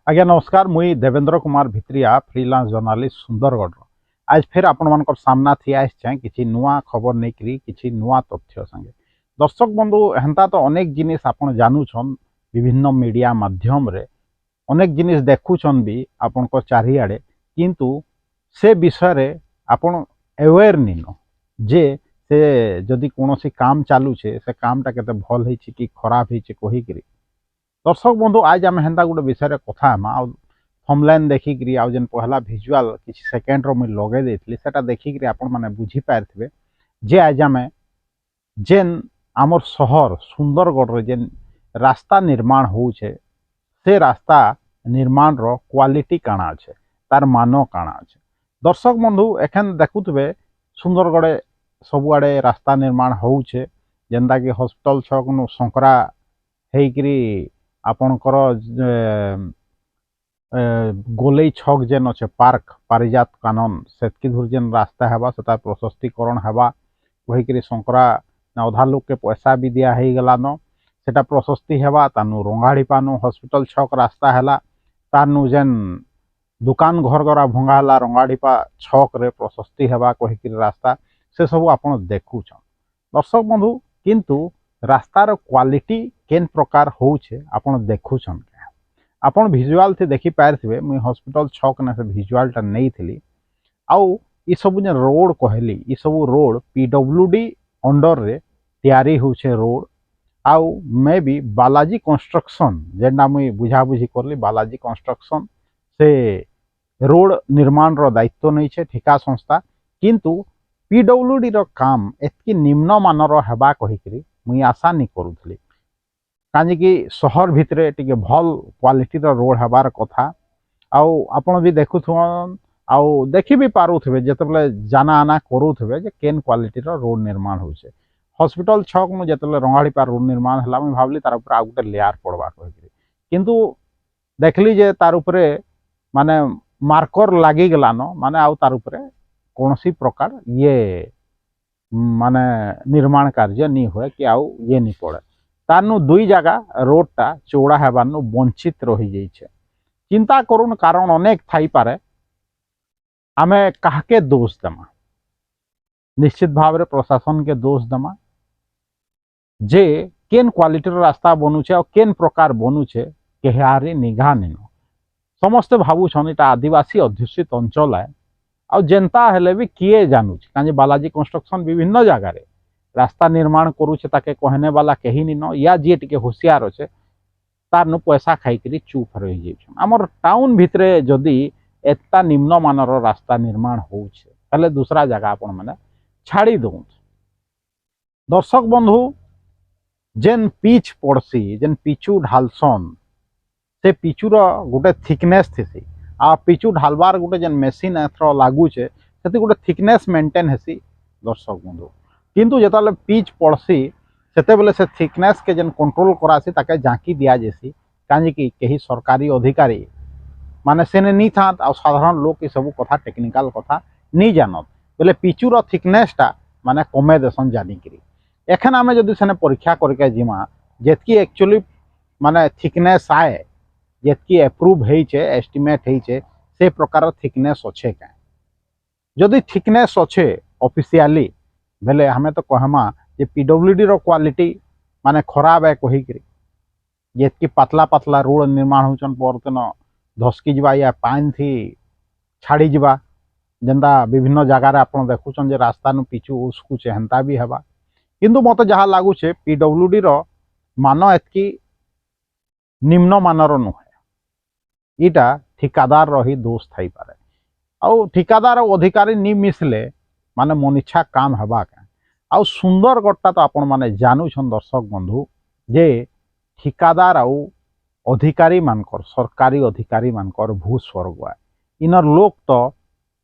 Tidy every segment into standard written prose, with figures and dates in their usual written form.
आज्ञा नमस्कार मुई देवेंद्र कुमार भित्रिया फ्रीलांस जर्नालिस्ट सुंदरगढ़ आज फिर आपण मान सामना थी आए किसी नुआ खबर नहीं करी किसी नुआ तथ्य संगे दर्शक बंधु हेन्ता तो अनेक जिनिस आपण जानूछन विभिन्न मीडिया माध्यम रे अनेक जिनिस देखुछन भी आपण को चारिआडे किंतु से विषय रे आपण अवेयर नहीं जे से जदि कोनोसी काम चालूछे से कामटा केते भल होईछि कि खराब होईछि कहि करी दर्शक बंधु आज आम हेन्ता गोटे विषय कथा थंबनेल देखिकी आउ जेन पहला भिजुआल किसी सेकेंड मुझे लगे देती सेटा देखिकी आपण मैंने बुझी पारे जे आज आम जेन आमर सहर सुंदरगढ़ जेन रास्ता निर्माण होचे से रास्ता निर्माण रो क्वालिटी काना अच्छे तार मान काना अच्छे दर्शक बंधु एखन देखुवे सुंदरगढ़ सबुआड़े रास्ता निर्माण होचे जेनता कि हॉस्पिटल छक नु संकरा हेकरी आपणकर गोलई छक जेन अच्छे पार्क पारिजात कानन सेतकी धूर जेन रास्ता हेबा सेता प्रशस्तीकरण हेबा कहीकि संकरा अधा लोक के पैसा भी दिया हो गलान सेटा प्रशस्ति हेबा तानु रंगाड़ी पानु हॉस्पिटल छक रास्ता हैला तानु जेन दुकान घर गरा भंगा है रंगाड़ीपा छक रे प्रशस्ति हेबा कहीकि रास्ता से सब आपन देखुछन दर्शक बंधु किंतु रास्तार क्वालिटी केन प्रकार होचे आपन देखुछन आपन भिजुआल थे देखि पारथिबे मुई हॉस्पिटल छक ने से भिजुआलटा नहीं थिली आउ ई सब जे रोड कहली ई सब रोड पीडब्ल्यूडी अंडर रे तैयारी होचे रोड आउ मे बी बालाजी कंस्ट्रक्शन जेना मुई बुझा बुझी करली बालाजी कंस्ट्रक्शन से रोड निर्माण रो दायित्व नहीं छे ठिका संस्था किंतु पीडब्ल्यूडी रो काम एतकी निम्न मानर हेबा कहिकरी मुई आशा नहीं करूथली काहेकि सहर भितरे टिके भल क्वालिटी रो रोड हेबार कथा आउ आपण भी देखुथन आउ देखि भी पारुथबे जेतेबेले जाना आना करूथबे जे केन क्वालिटी रो रोड निर्माण होचे हॉस्पिटल छक मु जेतेबेले रंगाड़ी पार रोड निर्माण हला मैं भाबली तार ऊपर आ गुटे लेयर पड़बा कहिकरी किंतु देखली जे तार ऊपर माने मार्कर लागी गलान माने आउ तार ऊपर कोनोसी प्रकार ये माने निर्माण कार्य नहीं हुए कि आउ ये नहीं पड़े तारनु दुई जगह रोडटा चौड़ा हेबारनु वंचित रही जाइछे चिंता करुन कारण अनेक थाई पारे आमे काहके दोष देमा निश्चित भाव प्रशासन के दोष देमा जे केन क्वालिटी रास्ता बनुचे और केन प्रकार बनुचे केहारी निघा निन समस्ते भावुछन इटा आदिवासी अध्युषित अंचल है आ जेनता हेले भी किए जानूचे काजे बालाजी कंस्ट्रक्शन विभिन्न जगह रे रास्ता निर्माण करुचे ताके कहने वाला कहीं निन या जी टिके होशियार अच्छे तार नु पैसा खाई चुप रही जाइछन हमर टाउन भितरे जदि एता निम्न मानर रास्ता निर्माण होउछे ताले दूसरा जगह आपण माने छाड़ी दउन दर्शक बंधु जेन पिच पड़सी जेन पिचू ढालसन से पिचूर गोटे थिकनेस थी आ पिचू ढालबार गोटे जेन मेसीन एथर लागुचे से गोटे थिकनेस मेंटेन हेसी दर्शक बंधु किंतु जेताले पिच पड़सी सेतेबेले से थिकनेस के जेन कंट्रोल करासी ताके झांकी दिया जेसी काहे कि कहीं सरकारी अधिकारी माने सेने नहीं था आ साधारण लोग ये सब कथा टेक्निकल कथा नहीं जानत बोले पिचूर थिकनेसटा माने कमे देसन जानिकरी एखन आमे जदि सेने परीक्षा करके जिमा जेतकी एक्चुअली माने थिकनेस आए जेतकी अप्रूव होइछे एस्टिमेट होइछे से प्रकार थिकनेस अच्छे क्या जदि थिकनेस अच्छे ऑफिशियली बेले हमें तो कहमा जे पीडब्ल्यूडी रो क्वालिटी माने खराब है कहीकरी जेतकी पतला पतला रोड निर्माण होचन परतन धसकी जवा या पानी थी छाड़ी जवा जेनता विभिन्न जगार आपन देखुचन जे रास्ता नु पिचू उसकुचे हेन्ता भी हेबा किंतु मते जहा लागुचे पीडब्ल्यूडी रो मान एतकी निम्न मानर नुहे इटा ठिकादार रही दोष थाई पारे आउ ठिकादार और अधिकारी नहीं मिसले माने मन इच्छा काम हेबा के आउ सुंदरगढ़टा तो आपण माने जानूछन दर्शक बंधु जे ठिकादार आउ अधिकारी मानकर सरकारी अधिकारी मानकर भू स्वर्ग इनर लोक तो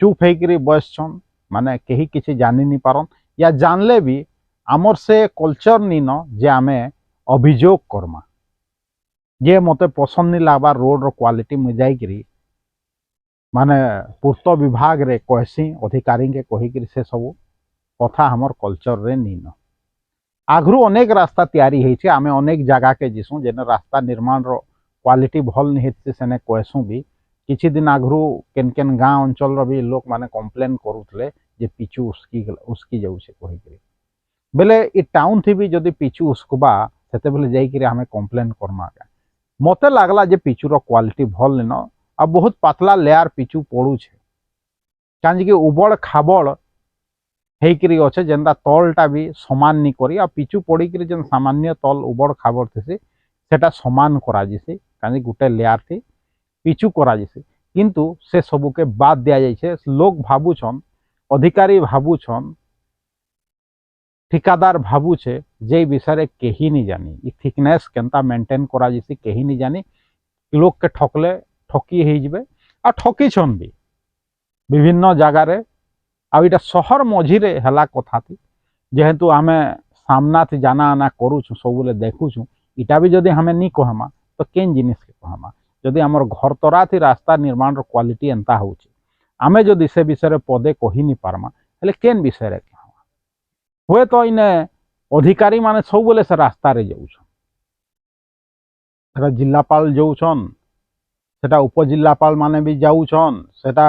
चुप होकर बसछन माने कहीं किसी जानी नहीं पारन या जानले भी आमर से कल्चर नीन जे आमे अभियोग करमा जे मते पसंद नहीं लागबार रोड रो क्वालिटी में जाइकरी माने पूर्त विभाग रे कहसी अधिकारी के कहीकरी से सब कथा हमर कल्चर रे नीन आगु अनेक रास्ता तैयारी होइछे आमे अनेक जगह के जिसु जेन रास्ता निर्माण रो क्वालिटी भल नहीं हेती सेने कहसूँ भी किछि दिन आगु केन केन गाँ अंचल भी लोक माने कंप्लेन करूले जे पिचु उसकी जाऊे कहीकि बेले इ टाउन थी भी जदि पिचु उसकबा सेते बेले जाइकिरि हमें कंप्लेन करमा मते लागला जे पिचुर क्वालिटी भल निन आ बहुत पतला लेयर पिचु पड़ूछे कांजिकी उबड़ खाबड़ हेकरी अच्छे जेनता तलटा भी समान नहीं करी आ पिचु पड़ीकरी जेन सामान्य तल उबड़ खाबड़ थी सेटा समान करा जिसी कांजी गुटे लेयर थी पिचु करा जिसी किंतु से सबू के बाद दिया जाइए लोग भावुछन अधिकारी भावुछन ठिकादार भावुछे जे विषय कहीं नहीं जानी इ थिकनेस केनता मेंटेन करा जिसी कहीं नहीं जानी लोग के ठकले ठकी हो जबे आ ठकीछन भी विभिन्न जगार आ इटा सहर मझीरे हला कथा थी जेहेतु आमे सामना थी जाना आना करूछु सबुले देखुछु इटा भी जदि हमें नहीं कहमा तो केन जिनिस के कहमा जदि आमर घर तरा थी रास्ता निर्माण रो क्वालिटी एंता होची आमे जदि से विषय पदे कही नहीं पारमा हेले केन विषय रे कहमा हुए तो इने अधिकारी माने सबुले से रास्ता रे जाउछन सेटा जिल्लापाल जाउछन सेटा उपजिल्लापाल माने भी जाउछन सेटा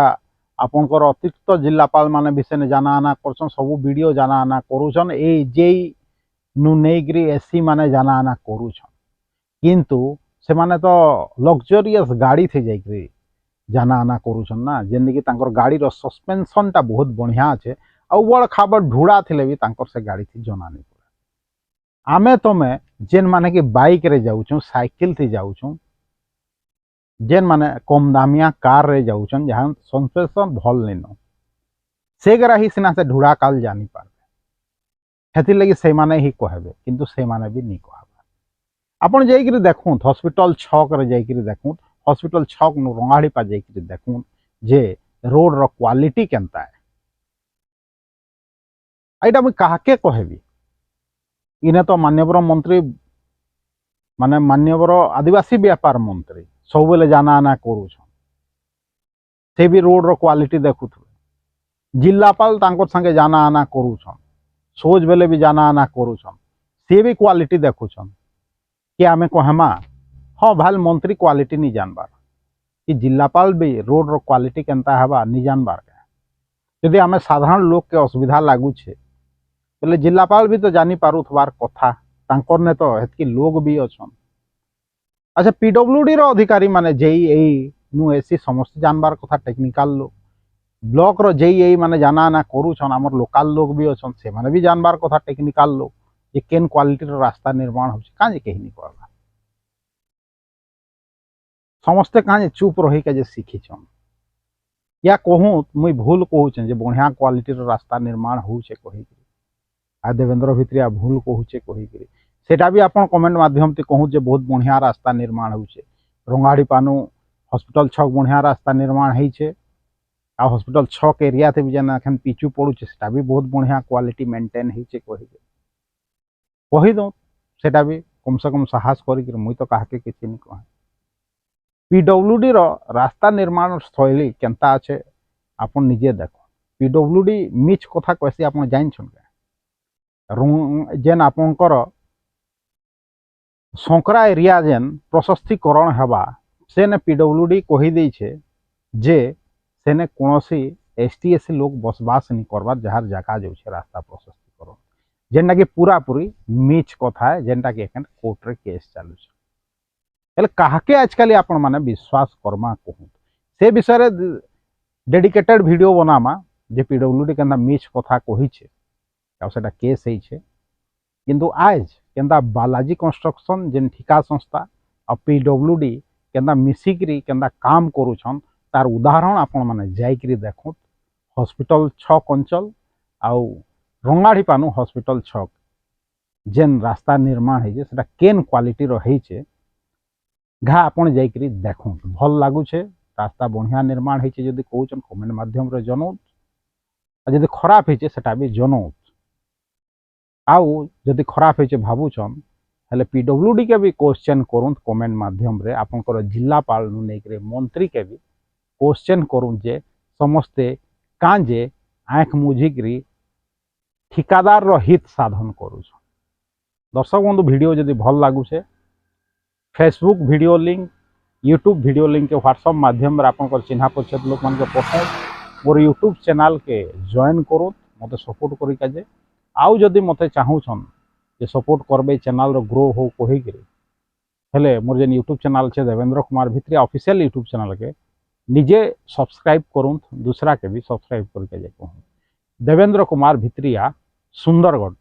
आपनकर अतिरिक्त जिल्लापाल माने भी सेने जाना आना करछन सबु वीडियो जाना आना करूछन ए जेई नु नेग्री एसी माने जाना आना करूछन किंतु से माने तो लग्जरियस गाड़ी थी जाइकरी जाना आना करूछन ना जेंदि कि तांकर गाड़ी रो सस्पेंशन टा बहुत बढ़िया अच्छे आ बड़ खाबर ढुड़ा थिले भी तांकर से गाड़ी थी जना नहीं पड़े आमे तमे जेन माने कि बाइक रे जाउछु साइकिल थी जाउछु जेन माने कम दामिया कार रे जाउछन जहां सस्पेंशन भल नहीं से ग्राही सिना से ढुड़ा काल जानी पारबे हेति लगी से माने ही कहबे किंतु से माने भी नहीं कहबे आपण जाइकरी देखूँ हॉस्पिटल छक रे जाइकरी देखूँ हॉस्पिटल छक नु रंगाड़ी पा जाइकरी देखूँ जे रोड रो क्वालिटी केनता है एटा मैं काहके कहबी इने तो माननीय मंत्री माने माननीय आदिवासी व्यापार मंत्री सब बेले जाना आना करूछन से भी रोड रो क्वालिटी देखुथबे जिल्लापाल तांकर संगे जाना आना करूछन सोज बेले भी जाना आना करूछन से भी क्वालिटी देखुछन कि आमे कहमा हाँ भाल मंत्री क्वालिटी नहीं जानबार कि जिल्लापाल भी रोड रो क्वालिटी केनता हवा नहीं जानबार के यदि आमे साधारण लोग के असुविधा लागू छे बोले जिल्लापाल भी तो जानी पारुथबार कथा तांकर ने तो हेतकी लोग भी अछन अच्छा पीडब्ल्यूडी रो अधिकारी माने जेई एई नु एसी समस्त जानबार कथा टेक्निकल लोग ब्लॉक रो जेई एई माने जाना आना करूछन हमर लोकल लोग भी अछन से माने भी जानबार कथा टेक्निकल लोग ये केन क्वालिटी रो रास्ता निर्माण होछि काजे कहि नहीं कहबा समस्ते काजे चुप रही के जे सीखिछन या कहूँ मुई भूल कहूँ जे बढ़िया क्वालिटी रो रास्ता निर्माण होउछे कहिकरी आ देवेंद्र भित्रिया भूल कहूचे कहिकरी सेटा भी आपन कमेंट माध्यम से कहूँ जे बहुत बढ़िया रास्ता निर्माण होउछे रंगाड़ी पानु हॉस्पिटल छक बढ़िया रास्ता निर्माण होइछे आ हॉस्पिटल छक एरिया थे भी जेना एखन पिचु पड़ुछे सेटा भी बहुत बढ़िया क्वालिटी मेंटेन होइछे कहि दो सेटा भी कम से कम साहस करिक मुई तो काहके किछि नहीं कहे पीडब्ल्यूडी रो रास्ता निर्माण शैली केनता अच्छे आपन निजे देखो पीडब्ल्यूडी मिछ कथा कैसे आपन जान छन जेन आपनकर संकरा एरिया जेन प्रशस्तीकरण हेबा सेने पीडब्ल्यूडी कहि दै छे जे सेने कोनोसी एसटीएससी लोग बसवास नहीं करबार जहार जगह जाउछे रास्ता प्रशस्तीकरण जेनटा कि पूरा पूरी मिछ कथा है जेनटा कि एखन कोर्ट रे केस चालू छे हेले काहके आजकल आपण माने विश्वास करमा कहूँ से विषय रे डेडिकेटेड वीडियो बनामा जे पीडब्ल्यूडी केनता मिछ कथा कहि छे आ सेटा केस है छे किंतु आज केनता बालाजी कंस्ट्रक्शन जेन ठिका संस्था आ पीडब्ल्यूडी केनता मिसिकरी केनता काम करूछन तार उदाहरण आपण माने जाइकरी देखो हॉस्पिटल छक अंचल आउ रंगाड़ी पानु हॉस्पिटल छक जेन रास्ता निर्माण है सेटा केन क्वालिटी रो है छे घा आपण जाइकरी देखो भल लागू छे रास्ता बढ़िया निर्माण है छे जदि कहउछन कमेंट माध्यम रे जनो आ जदि खराब है छे सेटा भी जनो आउ जदि खराब है भावुछन हेले पीडब्ल्यूडी के भी क्वेश्चन करूँ कमेंट माध्यम रे आपनकर जिल्लापाल नु नेकरे मंत्री के भी क्वेश्चन करूँ जे समस्ते कांजे आँख मुझिकरी ठिकादार रो हित साधन करूछन दर्शक बंधु वीडियो जदि भल लागू छे Facebook video link YouTube video link के व्हाट्सएप माध्यम आपन चिन्हा परिचय लोक मान के पठाए मोर यूट्यूब चैनल के जॉइन करो मते सपोर्ट करी काजे आउ जदि मते चाहूछन जे सपोर्ट करबे चैनल रो ग्रो हो कहि के हेले मोर जेन यूट्यूब चैनल छे Devendra Kumar Bhitria official YouTube channel के निजे सब्सक्राइब करूँ दूसरा के भी सब्सक्राइब करके कहूँ देवेंद्र कुमार भित्रिया सुंदरगढ़